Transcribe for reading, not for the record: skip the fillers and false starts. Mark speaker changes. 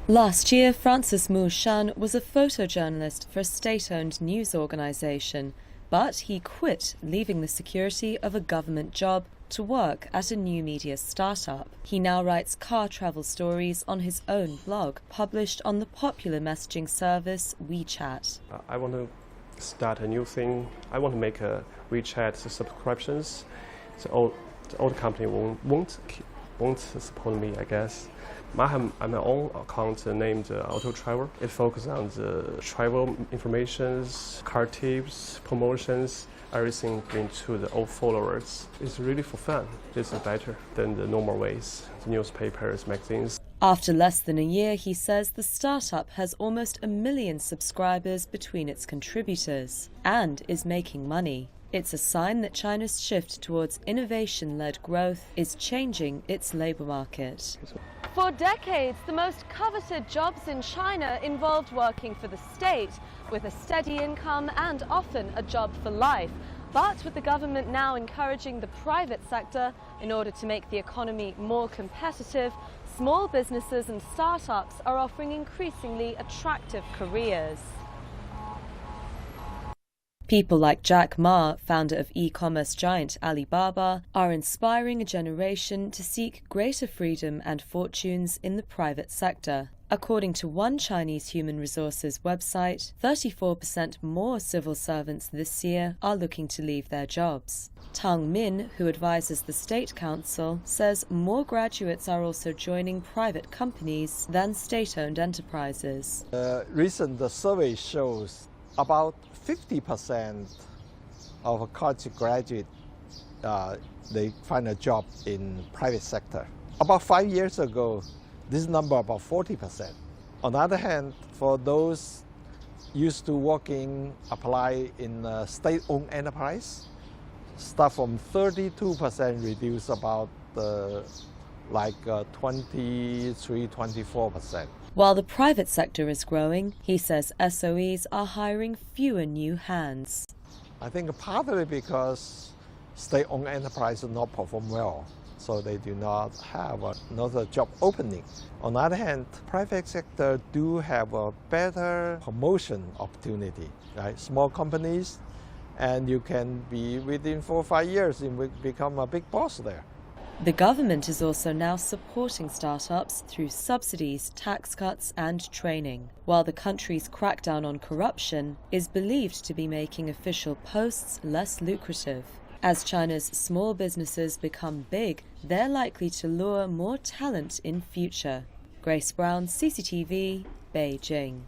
Speaker 1: Last year, Francis Mu Shan was a photojournalist for a state-owned news organization, but he quit, leaving the security of a government job to work at a new media startup. He now writes car travel stories on his own blog, published on the popular messaging service WeChat.
Speaker 2: I want to start a new thing. I want to make a WeChat subscriptions. The old company won't support me, I guess. I have my own account named Auto Travel. It focuses on the travel informations, car tips, promotions, everything into the old followers. It's really for fun. This is better than the normal ways, the newspapers, magazines.
Speaker 1: After less than a year, he says the startup has almost 1 million subscribers between its contributors and is making money. It's a sign that China's shift towards innovation-led growth is changing its labor market.
Speaker 3: For decades, the most coveted jobs in China involved working for the state, with a steady income and often a job for life. But with the government now encouraging the private sector in order to make the economy more competitive, small businesses and startups are offering increasingly attractive careers.
Speaker 1: People like Jack Ma, founder of e-commerce giant Alibaba, are inspiring a generation to seek greater freedom and fortunes in the private sector. According to one Chinese human resources website, 34% more civil servants this year are looking to leave their jobs. Tang Min, who advises the State Council, says more graduates are also joining private companies than state-owned enterprises.
Speaker 4: Recent survey shows about 50% of college graduates they find a job in private sector. About 5 years ago, this number about 40%. On the other hand, for those used to apply in state-owned enterprise, start from 32% reduce about 23-24%.
Speaker 1: While the private sector is growing, he says SOEs are hiring fewer new hands.
Speaker 4: I think partly because state-owned enterprises not perform well, so they do not have another job opening. On the other hand, private sector do have a better promotion opportunity, right? Small companies, and you can be within 4 or 5 years and become a big boss there.
Speaker 1: The government is also now supporting startups through subsidies, tax cuts and training, while the country's crackdown on corruption is believed to be making official posts less lucrative. As China's small businesses become big, they're likely to lure more talent in future. Grace Brown, CCTV, Beijing.